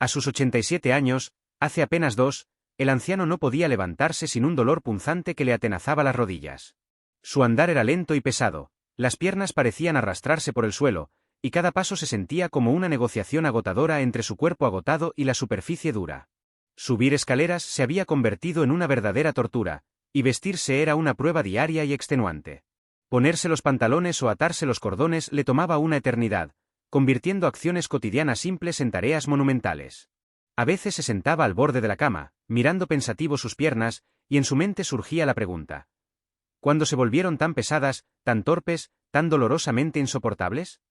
A sus 87 años, hace apenas 2, el anciano no podía levantarse sin un dolor punzante que le atenazaba las rodillas. Su andar era lento y pesado, las piernas parecían arrastrarse por el suelo, y cada paso se sentía como una negociación agotadora entre su cuerpo agotado y la superficie dura. Subir escaleras se había convertido en una verdadera tortura, y vestirse era una prueba diaria y extenuante. Ponerse los pantalones o atarse los cordones le tomaba una eternidad, convirtiendo acciones cotidianas simples en tareas monumentales. A veces se sentaba al borde de la cama, mirando pensativo sus piernas, y en su mente surgía la pregunta: ¿cuándo se volvieron tan pesadas, tan torpes, tan dolorosamente insoportables?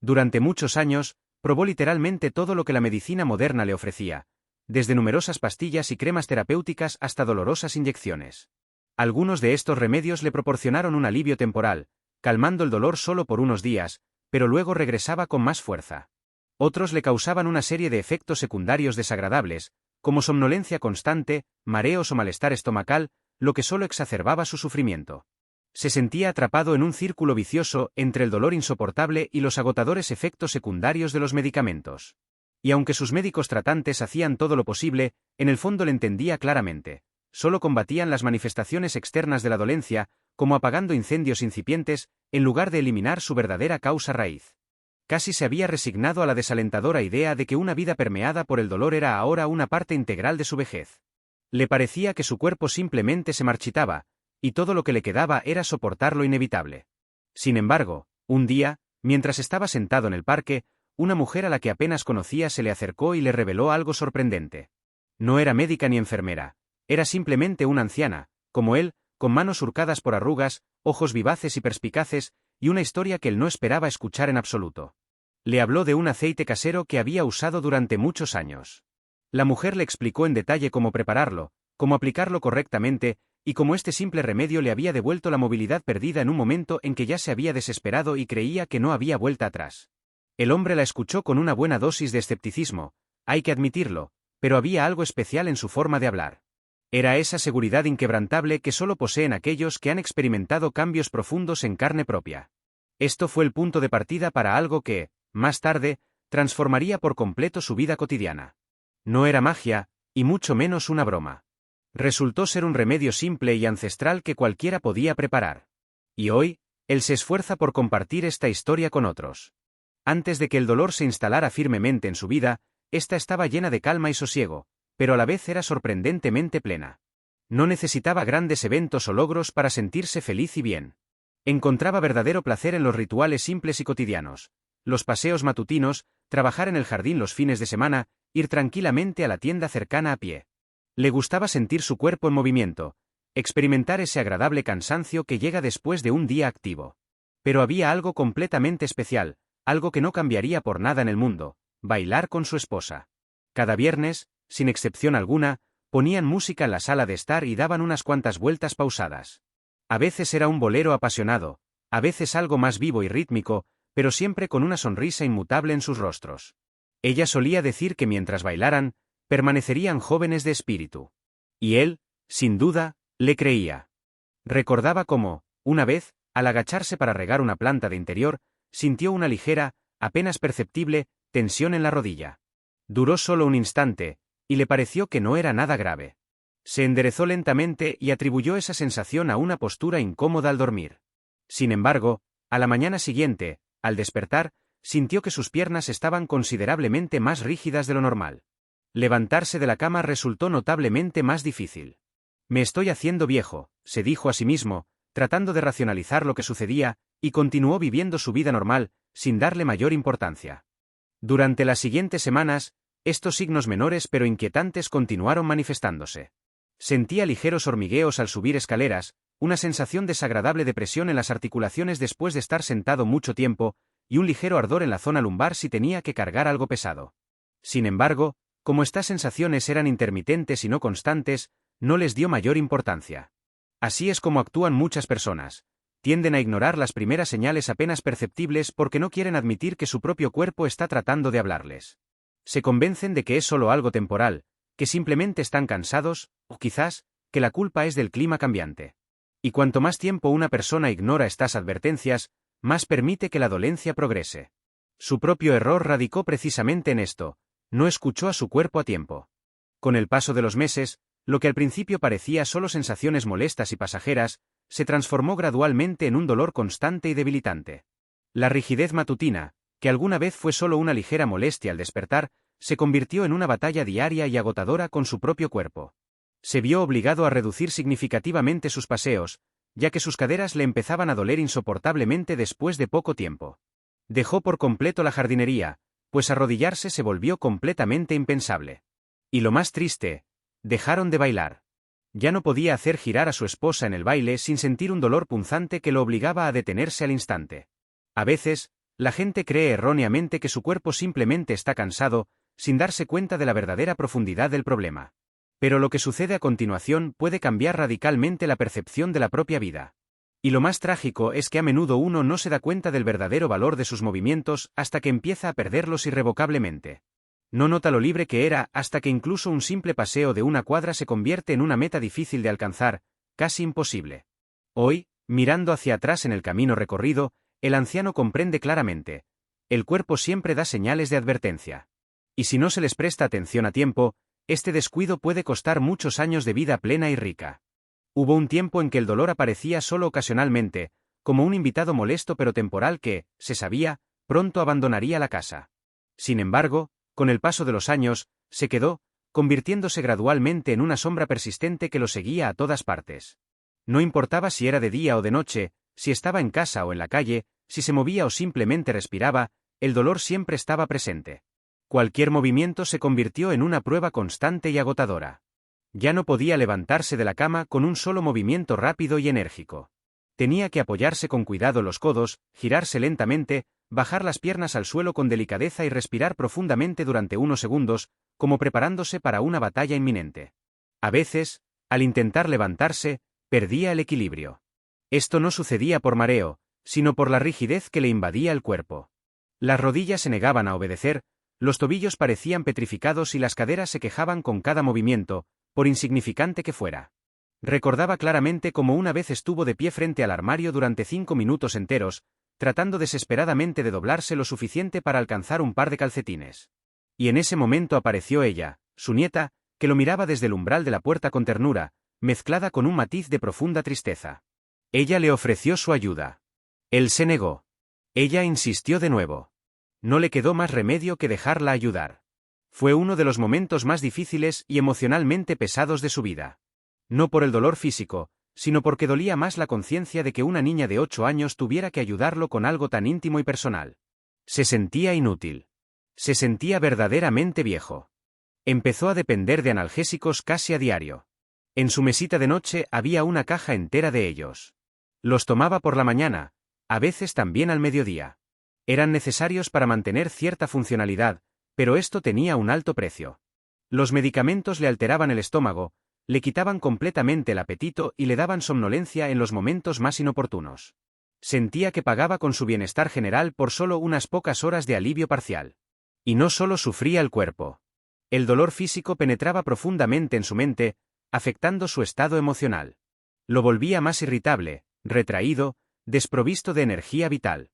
Durante muchos años, probó literalmente todo lo que la medicina moderna le ofrecía, desde numerosas pastillas y cremas terapéuticas hasta dolorosas inyecciones. Algunos de estos remedios le proporcionaron un alivio temporal, calmando el dolor solo por unos días, pero luego regresaba con más fuerza. Otros le causaban una serie de efectos secundarios desagradables, como somnolencia constante, mareos o malestar estomacal, lo que solo exacerbaba su sufrimiento. Se sentía atrapado en un círculo vicioso entre el dolor insoportable y los agotadores efectos secundarios de los medicamentos. Y aunque sus médicos tratantes hacían todo lo posible, en el fondo le entendía claramente. Solo combatían las manifestaciones externas de la dolencia, como apagando incendios incipientes, en lugar de eliminar su verdadera causa raíz. Casi se había resignado a la desalentadora idea de que una vida permeada por el dolor era ahora una parte integral de su vejez. Le parecía que su cuerpo simplemente se marchitaba, y todo lo que le quedaba era soportar lo inevitable. Sin embargo, un día, mientras estaba sentado en el parque, una mujer a la que apenas conocía se le acercó y le reveló algo sorprendente. No era médica ni enfermera. Era simplemente una anciana, como él, con manos surcadas por arrugas, ojos vivaces y perspicaces, y una historia que él no esperaba escuchar en absoluto. Le habló de un aceite casero que había usado durante muchos años. La mujer le explicó en detalle cómo prepararlo, cómo aplicarlo correctamente, y cómo este simple remedio le había devuelto la movilidad perdida en un momento en que ya se había desesperado y creía que no había vuelta atrás. El hombre la escuchó con una buena dosis de escepticismo, hay que admitirlo, pero había algo especial en su forma de hablar. Era esa seguridad inquebrantable que solo poseen aquellos que han experimentado cambios profundos en carne propia. Esto fue el punto de partida para algo que, más tarde, transformaría por completo su vida cotidiana. No era magia, y mucho menos una broma. Resultó ser un remedio simple y ancestral que cualquiera podía preparar. Y hoy, él se esfuerza por compartir esta historia con otros. Antes de que el dolor se instalara firmemente en su vida, ésta estaba llena de calma y sosiego, pero a la vez era sorprendentemente plena. No necesitaba grandes eventos o logros para sentirse feliz y bien. Encontraba verdadero placer en los rituales simples y cotidianos, los paseos matutinos, trabajar en el jardín los fines de semana, ir tranquilamente a la tienda cercana a pie. Le gustaba sentir su cuerpo en movimiento, experimentar ese agradable cansancio que llega después de un día activo. Pero había algo completamente especial, algo que no cambiaría por nada en el mundo: bailar con su esposa. Cada viernes, sin excepción alguna, ponían música en la sala de estar y daban unas cuantas vueltas pausadas. A veces era un bolero apasionado, a veces algo más vivo y rítmico, pero siempre con una sonrisa inmutable en sus rostros. Ella solía decir que mientras bailaran, permanecerían jóvenes de espíritu. Y él, sin duda, le creía. Recordaba cómo, una vez, al agacharse para regar una planta de interior, sintió una ligera, apenas perceptible, tensión en la rodilla. Duró solo un instante, y le pareció que no era nada grave. Se enderezó lentamente y atribuyó esa sensación a una postura incómoda al dormir. Sin embargo, a la mañana siguiente, al despertar, sintió que sus piernas estaban considerablemente más rígidas de lo normal. Levantarse de la cama resultó notablemente más difícil. «Me estoy haciendo viejo», se dijo a sí mismo, tratando de racionalizar lo que sucedía, y continuó viviendo su vida normal, sin darle mayor importancia. Durante las siguientes semanas, estos signos menores pero inquietantes continuaron manifestándose. Sentía ligeros hormigueos al subir escaleras, una sensación desagradable de presión en las articulaciones después de estar sentado mucho tiempo, y un ligero ardor en la zona lumbar si tenía que cargar algo pesado. Sin embargo, como estas sensaciones eran intermitentes y no constantes, no les dio mayor importancia. Así es como actúan muchas personas. Tienden a ignorar las primeras señales apenas perceptibles porque no quieren admitir que su propio cuerpo está tratando de hablarles. Se convencen de que es solo algo temporal, que simplemente están cansados, o quizás, que la culpa es del clima cambiante. Y cuanto más tiempo una persona ignora estas advertencias, más permite que la dolencia progrese. Su propio error radicó precisamente en esto: No escuchó a su cuerpo a tiempo. Con el paso de los meses, lo que al principio parecía solo sensaciones molestas y pasajeras, se transformó gradualmente en un dolor constante y debilitante. La rigidez matutina, que alguna vez fue solo una ligera molestia al despertar, se convirtió en una batalla diaria y agotadora con su propio cuerpo. Se vio obligado a reducir significativamente sus paseos, ya que sus caderas le empezaban a doler insoportablemente después de poco tiempo. Dejó por completo la jardinería, pues arrodillarse se volvió completamente impensable. Y lo más triste, dejaron de bailar. Ya no podía hacer girar a su esposa en el baile sin sentir un dolor punzante que lo obligaba a detenerse al instante. A veces, la gente cree erróneamente que su cuerpo simplemente está cansado, sin darse cuenta de la verdadera profundidad del problema. Pero lo que sucede a continuación puede cambiar radicalmente la percepción de la propia vida. Y lo más trágico es que a menudo uno no se da cuenta del verdadero valor de sus movimientos hasta que empieza a perderlos irrevocablemente. No nota lo libre que era hasta que incluso un simple paseo de una cuadra se convierte en una meta difícil de alcanzar, casi imposible. Hoy, mirando hacia atrás en el camino recorrido, el anciano comprende claramente. El cuerpo siempre da señales de advertencia. Y si no se les presta atención a tiempo, este descuido puede costar muchos años de vida plena y rica. Hubo un tiempo en que el dolor aparecía solo ocasionalmente, como un invitado molesto pero temporal que, se sabía, pronto abandonaría la casa. Sin embargo, con el paso de los años, se quedó, convirtiéndose gradualmente en una sombra persistente que lo seguía a todas partes. No importaba si era de día o de noche, si estaba en casa o en la calle, si se movía o simplemente respiraba, el dolor siempre estaba presente. Cualquier movimiento se convirtió en una prueba constante y agotadora. Ya no podía levantarse de la cama con un solo movimiento rápido y enérgico. Tenía que apoyarse con cuidado los codos, girarse lentamente, bajar las piernas al suelo con delicadeza y respirar profundamente durante unos segundos, como preparándose para una batalla inminente. A veces, al intentar levantarse, perdía el equilibrio. Esto no sucedía por mareo, sino por la rigidez que le invadía el cuerpo. Las rodillas se negaban a obedecer, los tobillos parecían petrificados y las caderas se quejaban con cada movimiento, por insignificante que fuera. Recordaba claramente cómo una vez estuvo de pie frente al armario durante 5 minutos enteros, tratando desesperadamente de doblarse lo suficiente para alcanzar un par de calcetines. Y en ese momento apareció ella, su nieta, que lo miraba desde el umbral de la puerta con ternura, mezclada con un matiz de profunda tristeza. Ella le ofreció su ayuda. Él se negó. Ella insistió de nuevo. No le quedó más remedio que dejarla ayudar. Fue uno de los momentos más difíciles y emocionalmente pesados de su vida. No por el dolor físico, sino porque dolía más la conciencia de que una niña de 8 años tuviera que ayudarlo con algo tan íntimo y personal. Se sentía inútil. Se sentía verdaderamente viejo. Empezó a depender de analgésicos casi a diario. En su mesita de noche había una caja entera de ellos. Los tomaba por la mañana, a veces también al mediodía. Eran necesarios para mantener cierta funcionalidad, pero esto tenía un alto precio. Los medicamentos le alteraban el estómago, le quitaban completamente el apetito y le daban somnolencia en los momentos más inoportunos. Sentía que pagaba con su bienestar general por solo unas pocas horas de alivio parcial. Y no solo sufría el cuerpo. El dolor físico penetraba profundamente en su mente, afectando su estado emocional. Lo volvía más irritable, retraído, desprovisto de energía vital.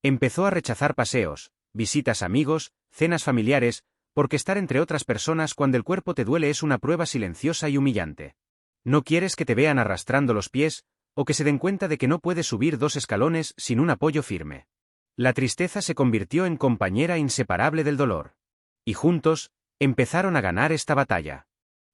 Empezó a rechazar paseos, visitas a amigos, cenas familiares, porque estar entre otras personas cuando el cuerpo te duele es una prueba silenciosa y humillante. No quieres que te vean arrastrando los pies, o que se den cuenta de que no puedes subir 2 escalones sin un apoyo firme. La tristeza se convirtió en compañera inseparable del dolor. Y juntos, empezaron a ganar esta batalla.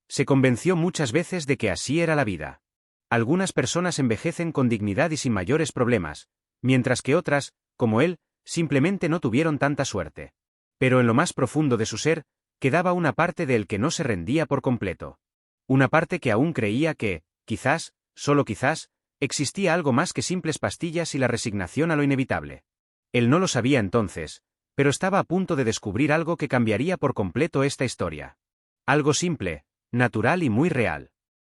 Se convenció muchas veces de que así era la vida. Algunas personas envejecen con dignidad y sin mayores problemas, mientras que otras, como él, simplemente no tuvieron tanta suerte. Pero en lo más profundo de su ser, quedaba una parte de él que no se rendía por completo. Una parte que aún creía que, quizás, solo quizás, existía algo más que simples pastillas y la resignación a lo inevitable. Él no lo sabía entonces, pero estaba a punto de descubrir algo que cambiaría por completo esta historia. Algo simple, natural y muy real.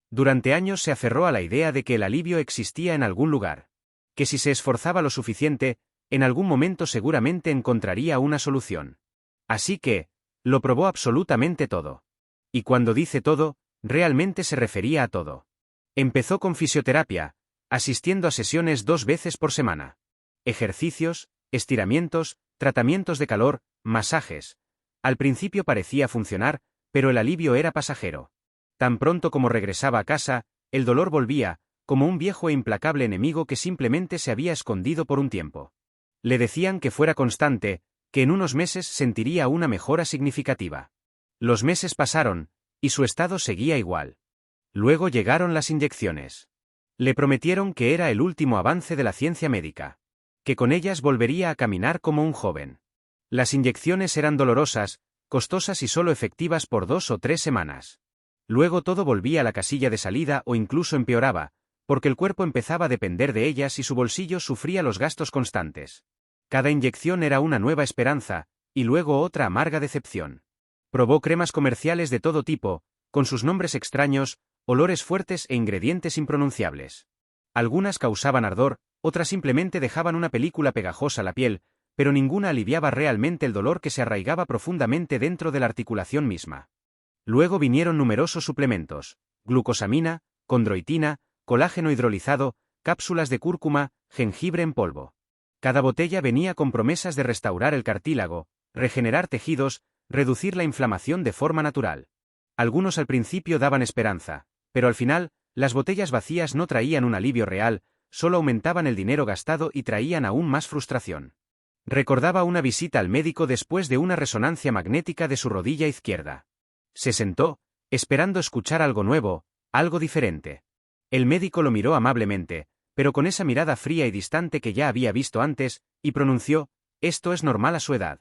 Durante años se aferró a la idea de que el alivio existía en algún lugar. Que si se esforzaba lo suficiente, en algún momento seguramente encontraría una solución. Así que, lo probó absolutamente todo. Y cuando dice todo, realmente se refería a todo. Empezó con fisioterapia, asistiendo a sesiones 2 veces por semana. Ejercicios, estiramientos, tratamientos de calor, masajes. Al principio parecía funcionar, pero el alivio era pasajero. Tan pronto como regresaba a casa, el dolor volvía, como un viejo e implacable enemigo que simplemente se había escondido por un tiempo. Le decían que fuera constante, que en unos meses sentiría una mejora significativa. Los meses pasaron, y su estado seguía igual. Luego llegaron las inyecciones. Le prometieron que era el último avance de la ciencia médica, que con ellas volvería a caminar como un joven. Las inyecciones eran dolorosas, costosas y solo efectivas por 2 o 3 semanas. Luego todo volvía a la casilla de salida o incluso empeoraba, porque el cuerpo empezaba a depender de ellas y su bolsillo sufría los gastos constantes. Cada inyección era una nueva esperanza, y luego otra amarga decepción. Probó cremas comerciales de todo tipo, con sus nombres extraños, olores fuertes e ingredientes impronunciables. Algunas causaban ardor, otras simplemente dejaban una película pegajosa a la piel, pero ninguna aliviaba realmente el dolor que se arraigaba profundamente dentro de la articulación misma. Luego vinieron numerosos suplementos: glucosamina, condroitina, colágeno hidrolizado, cápsulas de cúrcuma, jengibre en polvo. Cada botella venía con promesas de restaurar el cartílago, regenerar tejidos, reducir la inflamación de forma natural. Algunos al principio daban esperanza, pero al final, las botellas vacías no traían un alivio real, solo aumentaban el dinero gastado y traían aún más frustración. Recordaba una visita al médico después de una resonancia magnética de su rodilla izquierda. Se sentó, esperando escuchar algo nuevo, algo diferente. El médico lo miró amablemente, pero con esa mirada fría y distante que ya había visto antes, y pronunció: «Esto es normal a su edad.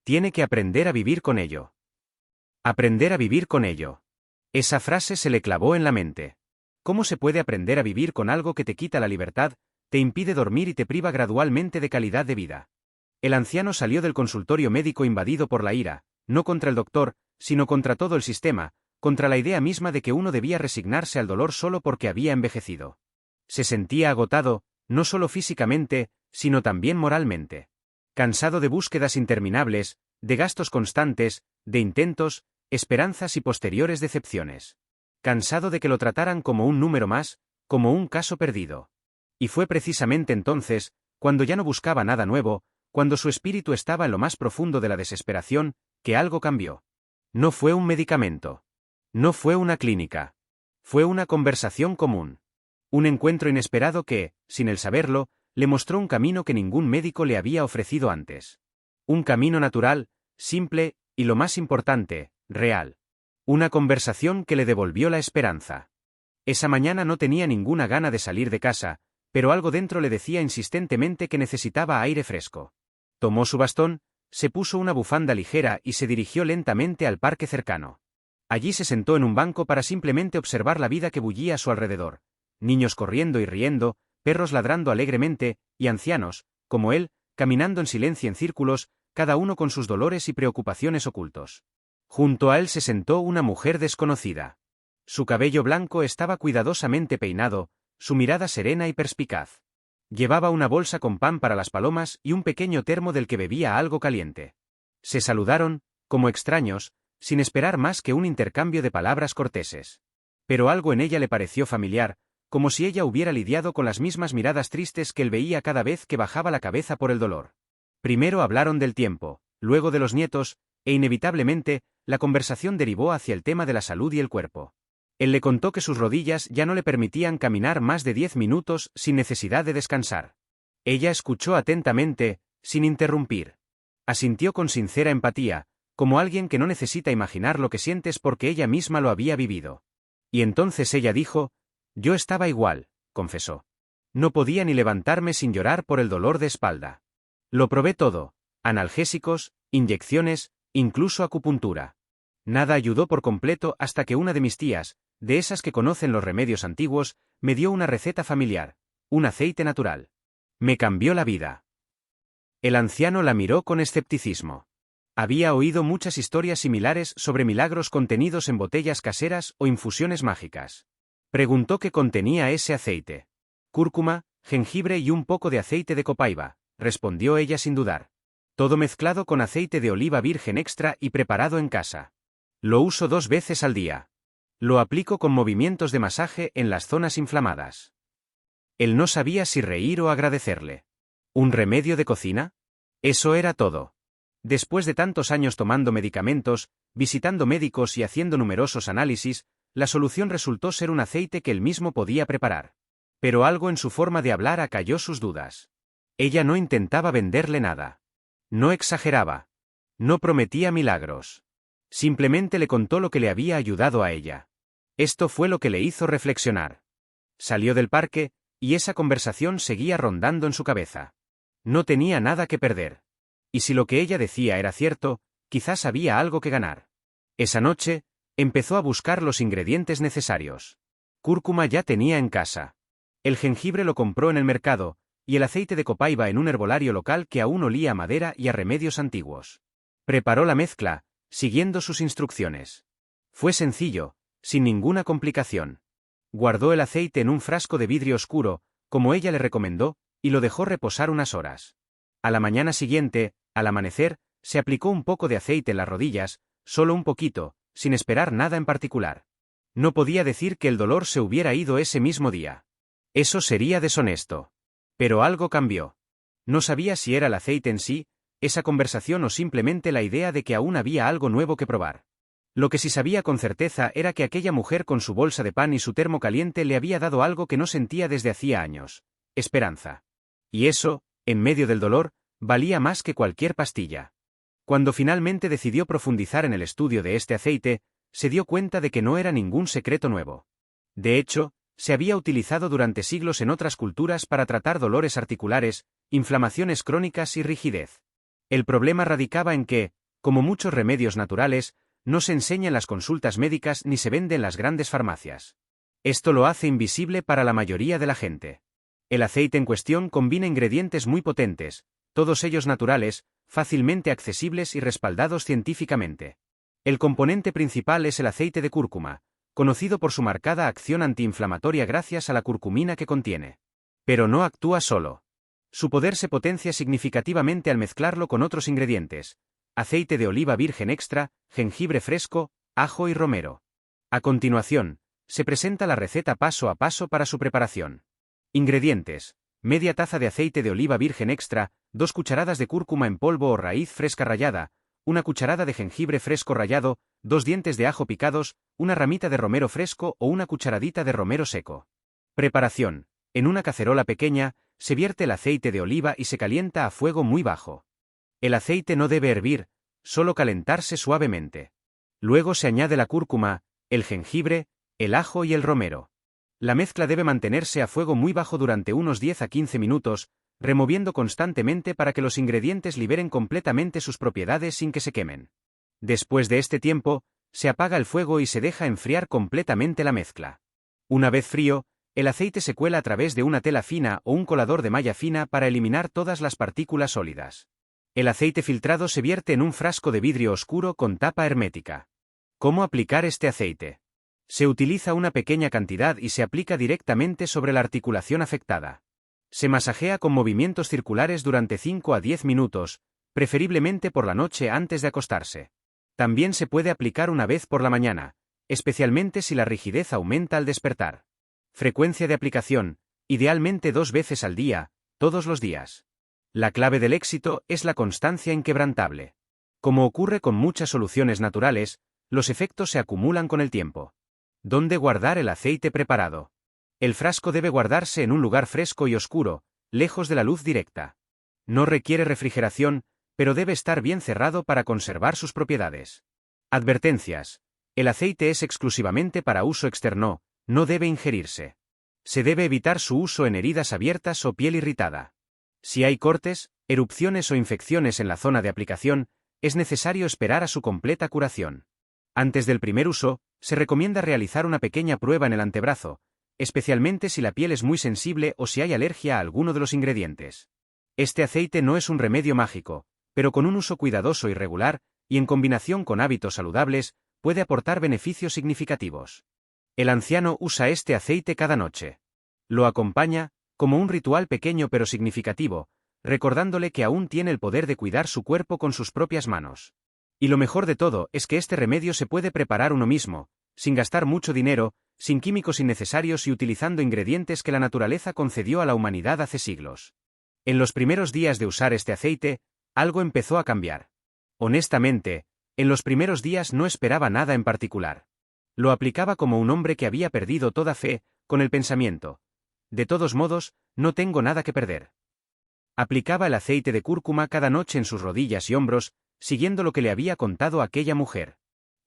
Tiene que aprender a vivir con ello». Aprender a vivir con ello. Esa frase se le clavó en la mente. ¿Cómo se puede aprender a vivir con algo que te quita la libertad, te impide dormir y te priva gradualmente de calidad de vida? El anciano salió del consultorio médico invadido por la ira, no contra el doctor, sino contra todo el sistema, contra la idea misma de que uno debía resignarse al dolor solo porque había envejecido. Se sentía agotado, no solo físicamente, sino también moralmente. Cansado de búsquedas interminables, de gastos constantes, de intentos, esperanzas y posteriores decepciones. Cansado de que lo trataran como un número más, como un caso perdido. Y fue precisamente entonces, cuando ya no buscaba nada nuevo, cuando su espíritu estaba en lo más profundo de la desesperación, que algo cambió. No fue un medicamento. No fue una clínica. Fue una conversación común. Un encuentro inesperado que, sin él saberlo, le mostró un camino que ningún médico le había ofrecido antes. Un camino natural, simple, y lo más importante, real. Una conversación que le devolvió la esperanza. Esa mañana no tenía ninguna gana de salir de casa, pero algo dentro le decía insistentemente que necesitaba aire fresco. Tomó su bastón, se puso una bufanda ligera y se dirigió lentamente al parque cercano. Allí se sentó en un banco para simplemente observar la vida que bullía a su alrededor. Niños corriendo y riendo, perros ladrando alegremente, y ancianos, como él, caminando en silencio en círculos, cada uno con sus dolores y preocupaciones ocultos. Junto a él se sentó una mujer desconocida. Su cabello blanco estaba cuidadosamente peinado, su mirada serena y perspicaz. Llevaba una bolsa con pan para las palomas y un pequeño termo del que bebía algo caliente. Se saludaron, como extraños, sin esperar más que un intercambio de palabras corteses. Pero algo en ella le pareció familiar, como si ella hubiera lidiado con las mismas miradas tristes que él veía cada vez que bajaba la cabeza por el dolor. Primero hablaron del tiempo, luego de los nietos, e inevitablemente, la conversación derivó hacia el tema de la salud y el cuerpo. Él le contó que sus rodillas ya no le permitían caminar más de 10 minutos sin necesidad de descansar. Ella escuchó atentamente, sin interrumpir. Asintió con sincera empatía, como alguien que no necesita imaginar lo que sientes porque ella misma lo había vivido. Y entonces ella dijo: «Yo estaba igual», confesó. No podía ni levantarme sin llorar por el dolor de espalda. Lo probé todo: analgésicos, inyecciones, incluso acupuntura. Nada ayudó por completo hasta que una de mis tías, de esas que conocen los remedios antiguos, me dio una receta familiar, un aceite natural. Me cambió la vida. El anciano la miró con escepticismo. Había oído muchas historias similares sobre milagros contenidos en botellas caseras o infusiones mágicas. Preguntó qué contenía ese aceite. Cúrcuma, jengibre y un poco de aceite de copaiba, respondió ella sin dudar. Todo mezclado con aceite de oliva virgen extra y preparado en casa. Lo uso 2 veces al día. Lo aplico con movimientos de masaje en las zonas inflamadas. Él no sabía si reír o agradecerle. ¿Un remedio de cocina? Eso era todo. Después de tantos años tomando medicamentos, visitando médicos y haciendo numerosos análisis, la solución resultó ser un aceite que él mismo podía preparar. Pero algo en su forma de hablar acalló sus dudas. Ella no intentaba venderle nada. No exageraba. No prometía milagros. Simplemente le contó lo que le había ayudado a ella. Esto fue lo que le hizo reflexionar. Salió del parque, y esa conversación seguía rondando en su cabeza. No tenía nada que perder. Y si lo que ella decía era cierto, quizás había algo que ganar. Esa noche, empezó a buscar los ingredientes necesarios. Cúrcuma ya tenía en casa. El jengibre lo compró en el mercado, y el aceite de copaiba en un herbolario local que aún olía a madera y a remedios antiguos. Preparó la mezcla, siguiendo sus instrucciones. Fue sencillo, sin ninguna complicación. Guardó el aceite en un frasco de vidrio oscuro, como ella le recomendó, y lo dejó reposar unas horas. A la mañana siguiente, al amanecer, se aplicó un poco de aceite en las rodillas, solo un poquito, sin esperar nada en particular. No podía decir que el dolor se hubiera ido ese mismo día. Eso sería deshonesto. Pero algo cambió. No sabía si era el aceite en sí, esa conversación o simplemente la idea de que aún había algo nuevo que probar. Lo que sí sabía con certeza era que aquella mujer con su bolsa de pan y su termo caliente le había dado algo que no sentía desde hacía años: esperanza. Y eso, en medio del dolor, valía más que cualquier pastilla. Cuando finalmente decidió profundizar en el estudio de este aceite, se dio cuenta de que no era ningún secreto nuevo. De hecho, se había utilizado durante siglos en otras culturas para tratar dolores articulares, inflamaciones crónicas y rigidez. El problema radicaba en que, como muchos remedios naturales, no se enseña en las consultas médicas ni se vende en las grandes farmacias. Esto lo hace invisible para la mayoría de la gente. El aceite en cuestión combina ingredientes muy potentes, todos ellos naturales, fácilmente accesibles y respaldados científicamente. El componente principal es el aceite de cúrcuma, conocido por su marcada acción antiinflamatoria gracias a la curcumina que contiene. Pero no actúa solo. Su poder se potencia significativamente al mezclarlo con otros ingredientes: aceite de oliva virgen extra, jengibre fresco, ajo y romero. A continuación, se presenta la receta paso a paso para su preparación. Ingredientes: media taza de aceite de oliva virgen extra, 2 cucharadas de cúrcuma en polvo o raíz fresca rallada, 1 cucharada de jengibre fresco rallado, 2 dientes de ajo picados, 1 ramita de romero fresco o 1 cucharadita de romero seco. Preparación: en una cacerola pequeña, se vierte el aceite de oliva y se calienta a fuego muy bajo. El aceite no debe hervir, solo calentarse suavemente. Luego se añade la cúrcuma, el jengibre, el ajo y el romero. La mezcla debe mantenerse a fuego muy bajo durante unos 10 a 15 minutos, removiendo constantemente para que los ingredientes liberen completamente sus propiedades sin que se quemen. Después de este tiempo, se apaga el fuego y se deja enfriar completamente la mezcla. Una vez frío, el aceite se cuela a través de una tela fina o un colador de malla fina para eliminar todas las partículas sólidas. El aceite filtrado se vierte en un frasco de vidrio oscuro con tapa hermética. ¿Cómo aplicar este aceite? Se utiliza una pequeña cantidad y se aplica directamente sobre la articulación afectada. Se masajea con movimientos circulares durante 5 a 10 minutos, preferiblemente por la noche antes de acostarse. También se puede aplicar una vez por la mañana, especialmente si la rigidez aumenta al despertar. Frecuencia de aplicación: idealmente 2 veces al día, todos los días. La clave del éxito es la constancia inquebrantable. Como ocurre con muchas soluciones naturales, los efectos se acumulan con el tiempo. ¿Dónde guardar el aceite preparado? El frasco debe guardarse en un lugar fresco y oscuro, lejos de la luz directa. No requiere refrigeración, pero debe estar bien cerrado para conservar sus propiedades. Advertencias: el aceite es exclusivamente para uso externo, no debe ingerirse. Se debe evitar su uso en heridas abiertas o piel irritada. Si hay cortes, erupciones o infecciones en la zona de aplicación, es necesario esperar a su completa curación. Antes del primer uso, se recomienda realizar una pequeña prueba en el antebrazo, especialmente si la piel es muy sensible o si hay alergia a alguno de los ingredientes. Este aceite no es un remedio mágico, pero con un uso cuidadoso y regular, y en combinación con hábitos saludables, puede aportar beneficios significativos. El anciano usa este aceite cada noche. Lo acompaña, como un ritual pequeño pero significativo, recordándole que aún tiene el poder de cuidar su cuerpo con sus propias manos. Y lo mejor de todo es que este remedio se puede preparar uno mismo, sin gastar mucho dinero, sin químicos innecesarios y utilizando ingredientes que la naturaleza concedió a la humanidad hace siglos. En los primeros días de usar este aceite, algo empezó a cambiar. Honestamente, en los primeros días no esperaba nada en particular. Lo aplicaba como un hombre que había perdido toda fe, con el pensamiento: de todos modos, no tengo nada que perder. Aplicaba el aceite de cúrcuma cada noche en sus rodillas y hombros, siguiendo lo que le había contado aquella mujer.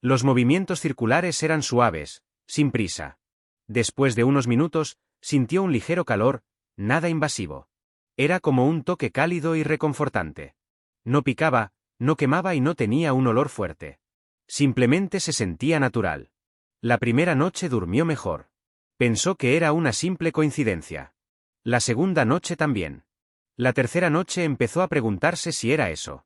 Los movimientos circulares eran suaves, sin prisa. Después de unos minutos, sintió un ligero calor, nada invasivo. Era como un toque cálido y reconfortante. No picaba, no quemaba y no tenía un olor fuerte. Simplemente se sentía natural. La primera noche durmió mejor. Pensó que era una simple coincidencia. La segunda noche también. La tercera noche empezó a preguntarse si era eso.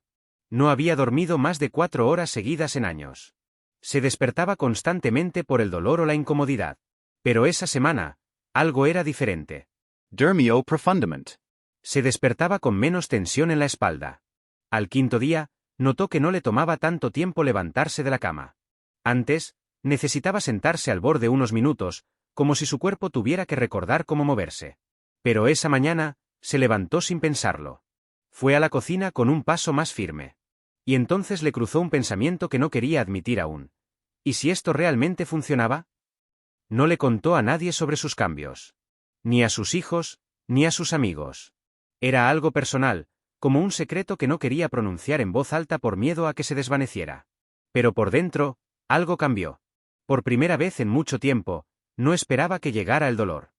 No había dormido más de 4 horas seguidas en años. Se despertaba constantemente por el dolor o la incomodidad. Pero esa semana, algo era diferente. Dormio profundamente. Se despertaba con menos tensión en la espalda. Al quinto día, notó que no le tomaba tanto tiempo levantarse de la cama. Antes, necesitaba sentarse al borde unos minutos, como si su cuerpo tuviera que recordar cómo moverse. Pero esa mañana, se levantó sin pensarlo. Fue a la cocina con un paso más firme. Y entonces le cruzó un pensamiento que no quería admitir aún. ¿Y si esto realmente funcionaba? No le contó a nadie sobre sus cambios. Ni a sus hijos, ni a sus amigos. Era algo personal, como un secreto que no quería pronunciar en voz alta por miedo a que se desvaneciera. Pero por dentro, algo cambió. Por primera vez en mucho tiempo, no esperaba que llegara el dolor.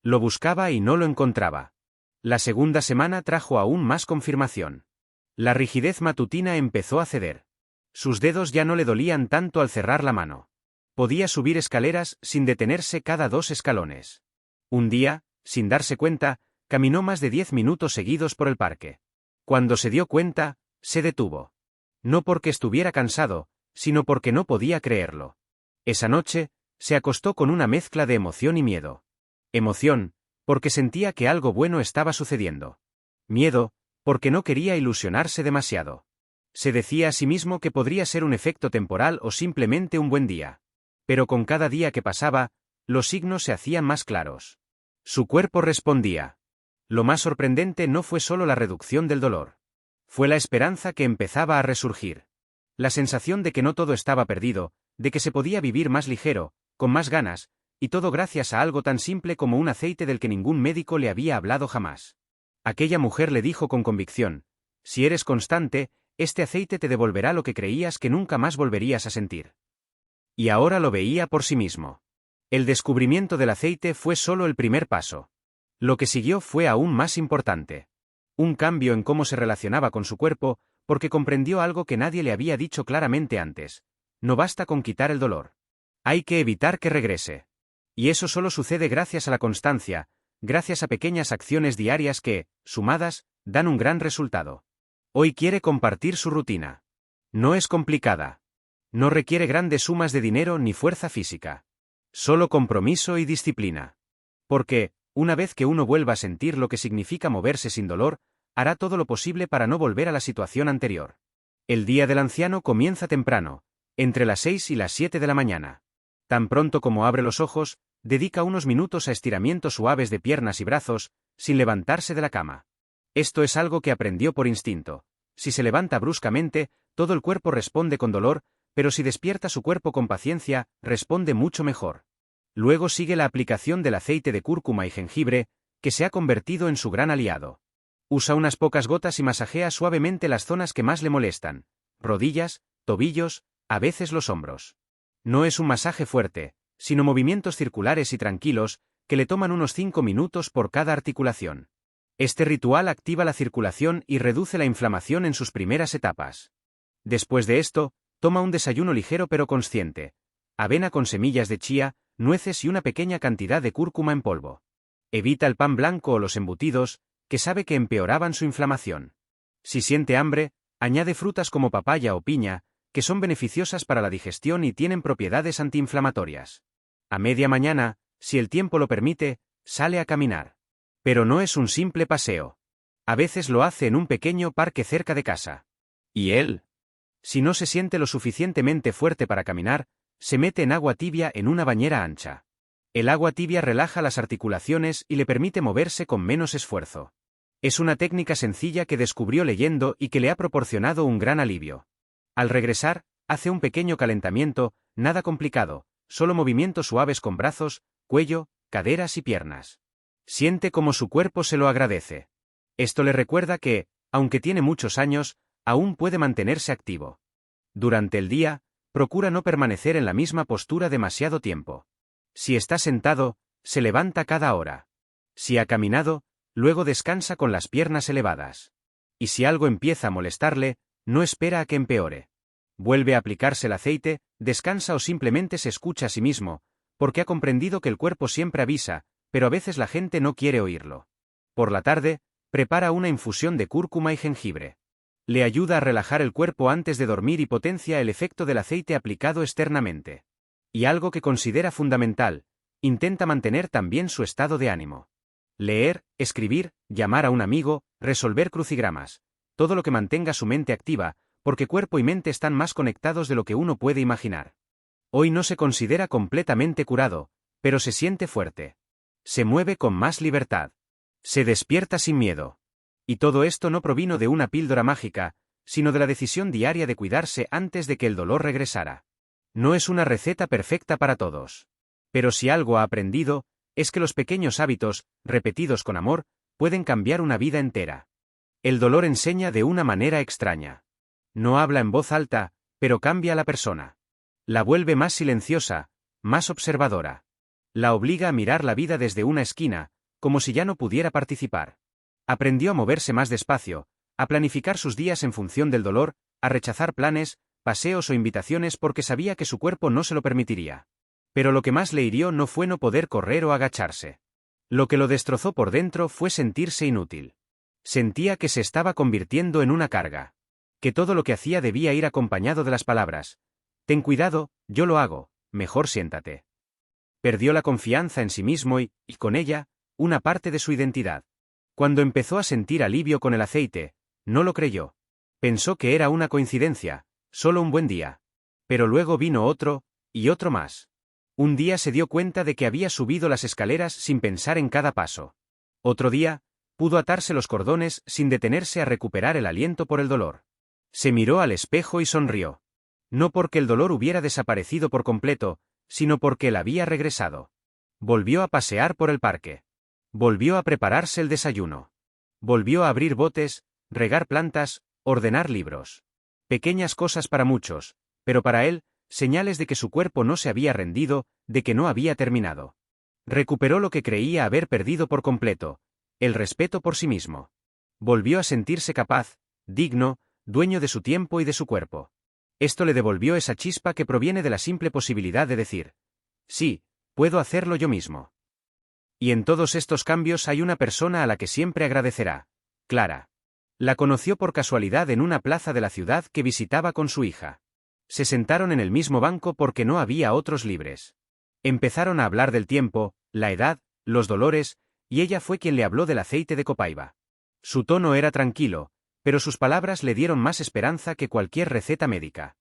Lo buscaba y no lo encontraba. La segunda semana trajo aún más confirmación. La rigidez matutina empezó a ceder. Sus dedos ya no le dolían tanto al cerrar la mano. Podía subir escaleras sin detenerse cada 2 escalones. Un día, sin darse cuenta, caminó más de 10 minutos seguidos por el parque. Cuando se dio cuenta, se detuvo. No porque estuviera cansado, sino porque no podía creerlo. Esa noche, se acostó con una mezcla de emoción y miedo. Emoción, porque sentía que algo bueno estaba sucediendo. Miedo, porque no quería ilusionarse demasiado. Se decía a sí mismo que podría ser un efecto temporal o simplemente un buen día. Pero con cada día que pasaba, los signos se hacían más claros. Su cuerpo respondía. Lo más sorprendente no fue solo la reducción del dolor. Fue la esperanza que empezaba a resurgir. La sensación de que no todo estaba perdido, de que se podía vivir más ligero, con más ganas, y todo gracias a algo tan simple como un aceite del que ningún médico le había hablado jamás. Aquella mujer le dijo con convicción: si eres constante, este aceite te devolverá lo que creías que nunca más volverías a sentir. Y ahora lo veía por sí mismo. El descubrimiento del aceite fue solo el primer paso. Lo que siguió fue aún más importante. Un cambio en cómo se relacionaba con su cuerpo, porque comprendió algo que nadie le había dicho claramente antes. No basta con quitar el dolor. Hay que evitar que regrese. Y eso solo sucede gracias a la constancia, gracias a pequeñas acciones diarias que, sumadas, dan un gran resultado. Hoy quiere compartir su rutina. No es complicada. No requiere grandes sumas de dinero ni fuerza física. Solo compromiso y disciplina. Porque, una vez que uno vuelva a sentir lo que significa moverse sin dolor, hará todo lo posible para no volver a la situación anterior. El día del anciano comienza temprano, entre las 6 y las 7 de la mañana. Tan pronto como abre los ojos, dedica unos minutos a estiramientos suaves de piernas y brazos, sin levantarse de la cama. Esto es algo que aprendió por instinto. Si se levanta bruscamente, todo el cuerpo responde con dolor, pero si despierta su cuerpo con paciencia, responde mucho mejor. Luego sigue la aplicación del aceite de cúrcuma y jengibre, que se ha convertido en su gran aliado. Usa unas pocas gotas y masajea suavemente las zonas que más le molestan: rodillas, tobillos, a veces los hombros. No es un masaje fuerte, sino movimientos circulares y tranquilos, que le toman unos 5 minutos por cada articulación. Este ritual activa la circulación y reduce la inflamación en sus primeras etapas. Después de esto, toma un desayuno ligero pero consciente: avena con semillas de chía, nueces y una pequeña cantidad de cúrcuma en polvo. Evita el pan blanco o los embutidos, que sabe que empeoraban su inflamación. Si siente hambre, añade frutas como papaya o piña, que son beneficiosas para la digestión y tienen propiedades antiinflamatorias. A media mañana, si el tiempo lo permite, sale a caminar. Pero no es un simple paseo. A veces lo hace en un pequeño parque cerca de casa. ¿Y él? Si no se siente lo suficientemente fuerte para caminar, se mete en agua tibia en una bañera ancha. El agua tibia relaja las articulaciones y le permite moverse con menos esfuerzo. Es una técnica sencilla que descubrió leyendo y que le ha proporcionado un gran alivio. Al regresar, hace un pequeño calentamiento, nada complicado, solo movimientos suaves con brazos, cuello, caderas y piernas. Siente como su cuerpo se lo agradece. Esto le recuerda que, aunque tiene muchos años, aún puede mantenerse activo. Durante el día, procura no permanecer en la misma postura demasiado tiempo. Si está sentado, se levanta cada hora. Si ha caminado, luego descansa con las piernas elevadas. Y si algo empieza a molestarle, no espera a que empeore. Vuelve a aplicarse el aceite, descansa o simplemente se escucha a sí mismo, porque ha comprendido que el cuerpo siempre avisa, pero a veces la gente no quiere oírlo. Por la tarde, prepara una infusión de cúrcuma y jengibre. Le ayuda a relajar el cuerpo antes de dormir y potencia el efecto del aceite aplicado externamente. Y algo que considera fundamental, intenta mantener también su estado de ánimo. Leer, escribir, llamar a un amigo, resolver crucigramas. Todo lo que mantenga su mente activa, porque cuerpo y mente están más conectados de lo que uno puede imaginar. Hoy no se considera completamente curado, pero se siente fuerte. Se mueve con más libertad. Se despierta sin miedo. Y todo esto no provino de una píldora mágica, sino de la decisión diaria de cuidarse antes de que el dolor regresara. No es una receta perfecta para todos. Pero si algo ha aprendido, es que los pequeños hábitos, repetidos con amor, pueden cambiar una vida entera. El dolor enseña de una manera extraña. No habla en voz alta, pero cambia a la persona. La vuelve más silenciosa, más observadora. La obliga a mirar la vida desde una esquina, como si ya no pudiera participar. Aprendió a moverse más despacio, a planificar sus días en función del dolor, a rechazar planes, paseos o invitaciones porque sabía que su cuerpo no se lo permitiría. Pero lo que más le hirió no fue no poder correr o agacharse. Lo que lo destrozó por dentro fue sentirse inútil. Sentía que se estaba convirtiendo en una carga. Que todo lo que hacía debía ir acompañado de las palabras: «Ten cuidado, yo lo hago, mejor siéntate». Perdió la confianza en sí mismo y, con ella, una parte de su identidad. Cuando empezó a sentir alivio con el aceite, no lo creyó. Pensó que era una coincidencia, solo un buen día. Pero luego vino otro, y otro más. Un día se dio cuenta de que había subido las escaleras sin pensar en cada paso. Otro día, pudo atarse los cordones sin detenerse a recuperar el aliento por el dolor. Se miró al espejo y sonrió. No porque el dolor hubiera desaparecido por completo, sino porque él había regresado. Volvió a pasear por el parque. Volvió a prepararse el desayuno. Volvió a abrir botes, regar plantas, ordenar libros. Pequeñas cosas para muchos, pero para él, señales de que su cuerpo no se había rendido, de que no había terminado. Recuperó lo que creía haber perdido por completo: el respeto por sí mismo. Volvió a sentirse capaz, digno, dueño de su tiempo y de su cuerpo. Esto le devolvió esa chispa que proviene de la simple posibilidad de decir: sí, puedo hacerlo yo mismo. Y en todos estos cambios hay una persona a la que siempre agradecerá: Clara. La conoció por casualidad en una plaza de la ciudad que visitaba con su hija. Se sentaron en el mismo banco porque no había otros libres. Empezaron a hablar del tiempo, la edad, los dolores, y ella fue quien le habló del aceite de copaiba. Su tono era tranquilo, pero sus palabras le dieron más esperanza que cualquier receta médica.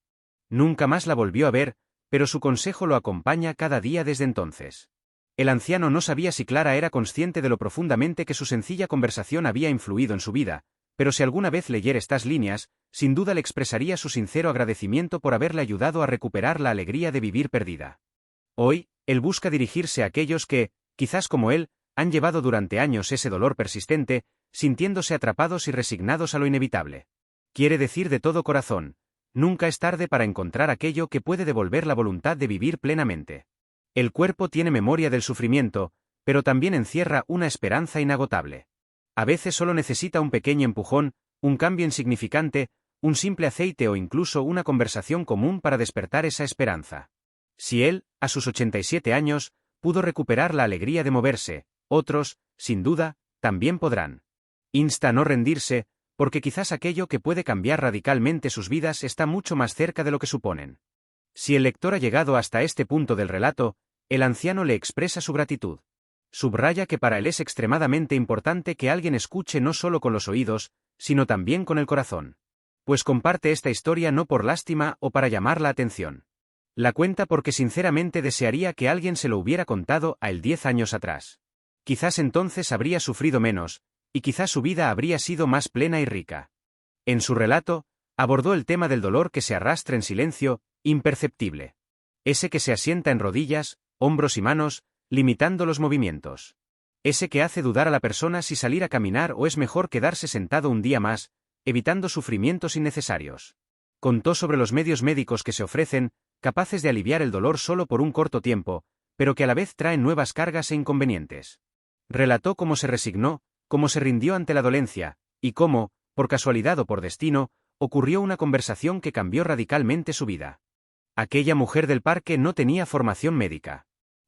Nunca más la volvió a ver, pero su consejo lo acompaña cada día desde entonces. El anciano no sabía si Clara era consciente de lo profundamente que su sencilla conversación había influido en su vida, pero si alguna vez leyera estas líneas, sin duda le expresaría su sincero agradecimiento por haberle ayudado a recuperar la alegría de vivir perdida. Hoy, él busca dirigirse a aquellos que, quizás como él, han llevado durante años ese dolor persistente, sintiéndose atrapados y resignados a lo inevitable. Quiere decir de todo corazón: nunca es tarde para encontrar aquello que puede devolver la voluntad de vivir plenamente. El cuerpo tiene memoria del sufrimiento, pero también encierra una esperanza inagotable. A veces solo necesita un pequeño empujón, un cambio insignificante, un simple aceite o incluso una conversación común para despertar esa esperanza. Si él, a sus 87 años, pudo recuperar la alegría de moverse, otros, sin duda, también podrán. Insta a no rendirse, porque quizás aquello que puede cambiar radicalmente sus vidas está mucho más cerca de lo que suponen. Si el lector ha llegado hasta este punto del relato, el anciano le expresa su gratitud. Subraya que para él es extremadamente importante que alguien escuche no solo con los oídos, sino también con el corazón. Pues comparte esta historia no por lástima o para llamar la atención. La cuenta porque sinceramente desearía que alguien se lo hubiera contado a él 10 años atrás. Quizás entonces habría sufrido menos, y quizás su vida habría sido más plena y rica. En su relato, Abordó el tema del dolor que se arrastra en silencio, imperceptible. Ese que se asienta en rodillas, hombros y manos, limitando los movimientos. Ese que hace dudar a la persona si salir a caminar o es mejor quedarse sentado un día más, evitando sufrimientos innecesarios. Contó sobre los medios médicos que se ofrecen, capaces de aliviar el dolor solo por un corto tiempo, pero que a la vez traen nuevas cargas e inconvenientes. Relató cómo se resignó, cómo se rindió ante la dolencia, y cómo, por casualidad o por destino, ocurrió una conversación que cambió radicalmente su vida. Aquella mujer del parque no tenía formación médica.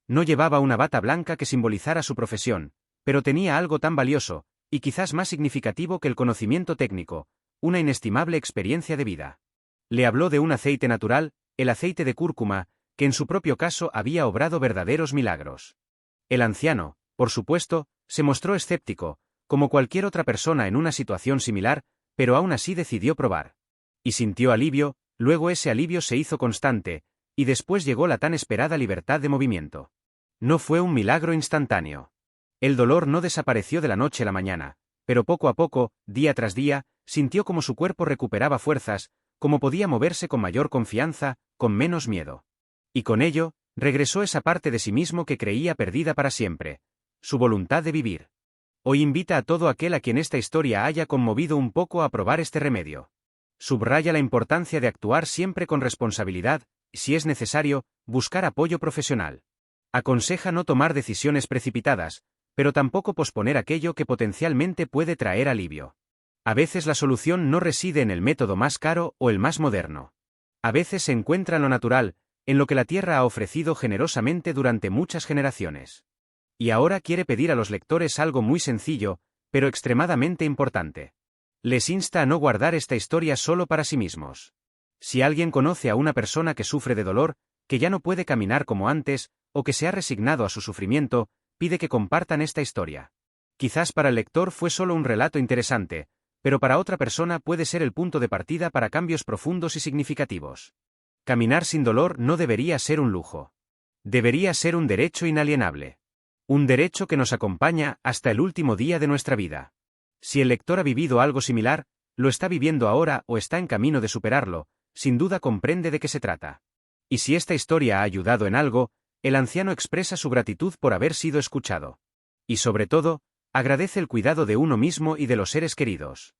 No llevaba una bata blanca que simbolizara su profesión, pero tenía algo tan valioso, y quizás más significativo que el conocimiento técnico, una inestimable experiencia de vida. Le habló de un aceite natural, el aceite de cúrcuma, que en su propio caso había obrado verdaderos milagros. El anciano, por supuesto, se mostró escéptico, como cualquier otra persona en una situación similar, pero aún así decidió probar. Y sintió alivio, luego ese alivio se hizo constante, y después llegó la tan esperada libertad de movimiento. No fue un milagro instantáneo. El dolor no desapareció de la noche a la mañana, pero poco a poco, día tras día, sintió como su cuerpo recuperaba fuerzas, como podía moverse con mayor confianza, con menos miedo. Y con ello, regresó esa parte de sí mismo que creía perdida para siempre, su voluntad de vivir. Hoy invita a todo aquel a quien esta historia haya conmovido un poco a probar este remedio. Subraya la importancia de actuar siempre con responsabilidad, y si es necesario, buscar apoyo profesional. Aconseja no tomar decisiones precipitadas, pero tampoco posponer aquello que potencialmente puede traer alivio. A veces la solución no reside en el método más caro o el más moderno. A veces se encuentra en lo natural, en lo que la tierra ha ofrecido generosamente durante muchas generaciones. Y ahora quiere pedir a los lectores algo muy sencillo, pero extremadamente importante. Les insta a no guardar esta historia solo para sí mismos. Si alguien conoce a una persona que sufre de dolor, que ya no puede caminar como antes, o que se ha resignado a su sufrimiento, pide que compartan esta historia. Quizás para el lector fue solo un relato interesante, pero para otra persona puede ser el punto de partida para cambios profundos y significativos. Caminar sin dolor no debería ser un lujo. Debería ser un derecho inalienable. Un derecho que nos acompaña hasta el último día de nuestra vida. Si el lector ha vivido algo similar, lo está viviendo ahora o está en camino de superarlo, sin duda comprende de qué se trata. Y si esta historia ha ayudado en algo, el anciano expresa su gratitud por haber sido escuchado. Y sobre todo, agradece el cuidado de uno mismo y de los seres queridos.